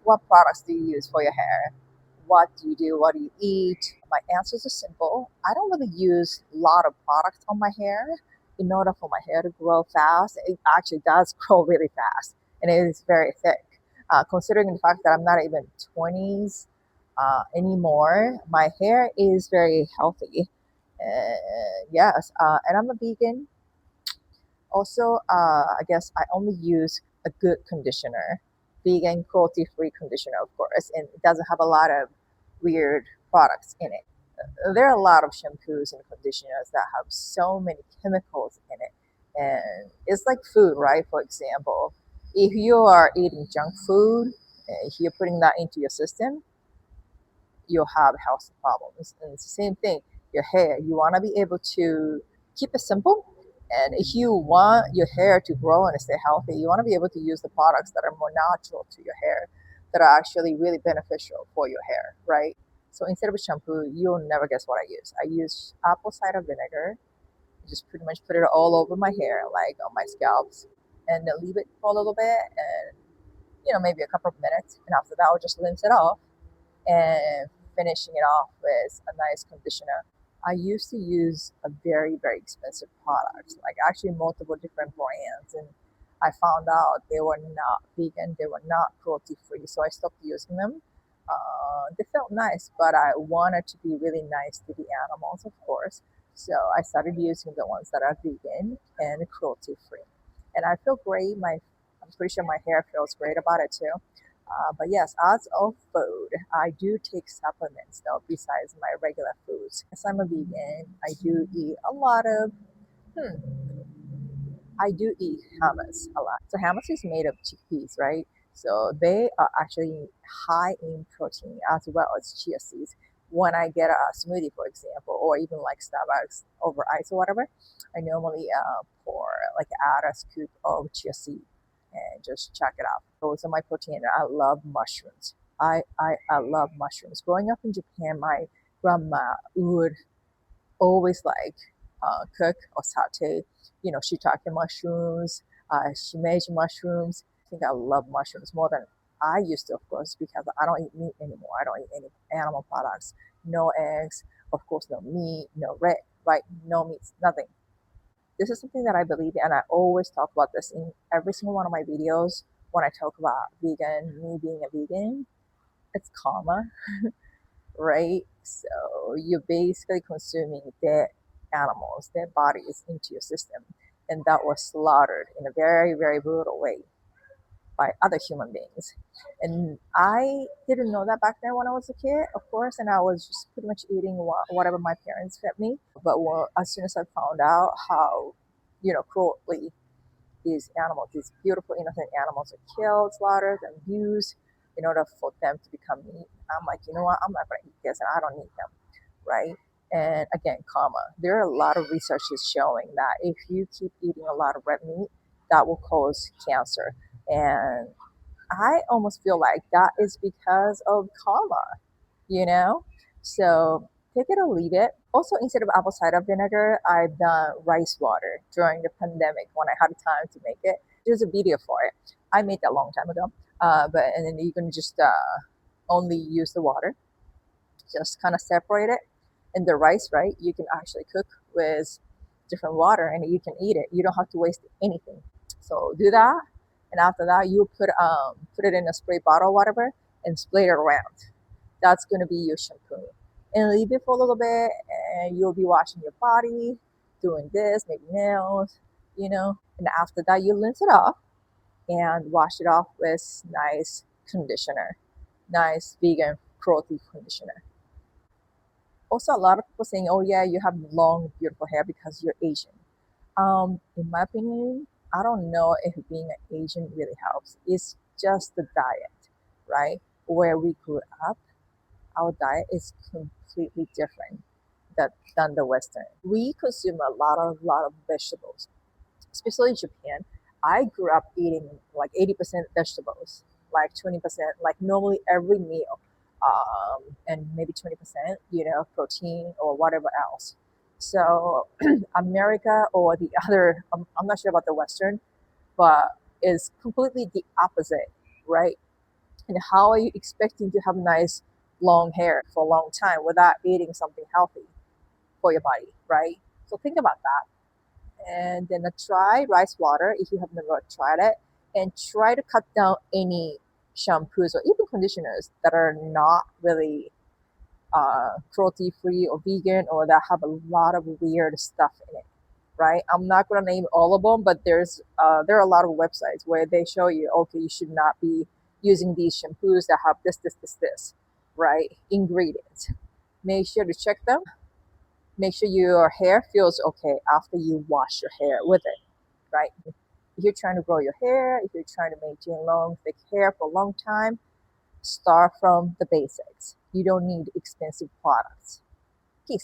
what products do you use for your hair? What do you do? What do you eat? My answers are simple. I don't really use a lot of products on my hair in order for my hair to grow fast. It actually does grow really fast and it is very thick. Considering the fact that I'm not even 20s anymore, my hair is very healthy. Yes, and I'm a vegan. Also, I guess I only use a good conditioner, vegan, cruelty-free conditioner, of course, and it doesn't have a lot of weird products in it. There are a lot of shampoos and conditioners that have so many chemicals in it, and it's like food, right? For example, if you are eating junk food, if you're putting that into your system, you'll have health problems. And it's the same thing. Your hair, you want to be able to keep it simple. And if you want your hair to grow and stay healthy, you want to be able to use the products that are more natural to your hair, that are actually really beneficial for your hair, right? So instead of a shampoo, you'll never guess what I use. I use apple cider vinegar. Just pretty much put it all over my hair, like on my scalps, and then leave it for a little bit, and maybe a couple of minutes. And after that, I'll just rinse it off and finishing it off with a nice conditioner. I used to use a very, very expensive product, like actually multiple different brands, and I found out they were not vegan, they were not cruelty free, so I stopped using them. They felt nice, but I wanted to be really nice to the animals, of course. So I started using the ones that are vegan and cruelty free, and I feel great. I'm pretty sure my hair feels great about it too. But yes, as of food, I do take supplements though, besides my regular foods. As I'm a vegan, I do eat a lot of, I do eat hummus a lot. So hummus is made of chickpeas, right? So they are actually high in protein as well as chia seeds. When I get a smoothie, for example, or even like Starbucks over ice or whatever, I normally pour like add a scoop of chia seed and just check it out. Those are my protein. I love mushrooms. I love mushrooms. Growing up in Japan, my grandma would always like cook or saute, shiitake mushrooms, shimeji mushrooms. I think I love mushrooms more than I used to, of course, because I don't eat meat anymore. I don't eat any animal products, no eggs, of course, no meat, no red, right? No meats, nothing. This is something that I believe in, and I always talk about this in every single one of my videos when I talk about vegan, me being a vegan. It's karma, right? So you're basically consuming dead animals, dead bodies into your system, and that was slaughtered in a very, very brutal way by other human beings. And I didn't know that back then when I was a kid, of course, and I was just pretty much eating whatever my parents fed me. But as soon as I found out how, cruelly these animals, these beautiful innocent animals, are killed, slaughtered, and abused in order for them to become meat, I'm like, you know what? I'm not going to eat this, and I don't need them, right? And again, karma. There are a lot of researches showing that if you keep eating a lot of red meat, that will cause cancer. And I almost feel like that is because of karma, you know? So take it or leave it. Also, instead of apple cider vinegar, I've done rice water during the pandemic when I had time to make it. There's a video for it. I made that a long time ago. And then you can just only use the water, just kind of separate it. And the rice, right? You can actually cook with different water and you can eat it. You don't have to waste anything. So do that, and after that, you put it in a spray bottle, or whatever, and spray it around. That's gonna be your shampoo, and leave it for a little bit, and you'll be washing your body, doing this, maybe nails, And after that, you rinse it off and wash it off with nice conditioner, nice vegan cruelty conditioner. Also, a lot of people saying, "Oh yeah, you have long, beautiful hair because you're Asian." In my opinion, I don't know if being an Asian really helps. It's just the diet, right? Where we grew up, our diet is completely different than the Western. We consume a lot of vegetables, especially in Japan. I grew up eating like 80% vegetables, like 20%, like normally every meal, and maybe 20%, protein or whatever else. So America or the other, I'm not sure about the Western, but is completely the opposite, right? And how are you expecting to have nice long hair for a long time without eating something healthy for your body, right? So think about that. And then try rice water if you have never tried it, and try to cut down any shampoos or even conditioners that are not really cruelty free or vegan, or that have a lot of weird stuff in it, right? I'm not going to name all of them, but there are a lot of websites where they show you, okay, you should not be using these shampoos that have this, right? Ingredients. Make sure to check them. Make sure your hair feels okay after you wash your hair with it, right? If you're trying to grow your hair, if you're trying to maintain long, thick hair for a long time, start from the basics. You don't need expensive products. Peace.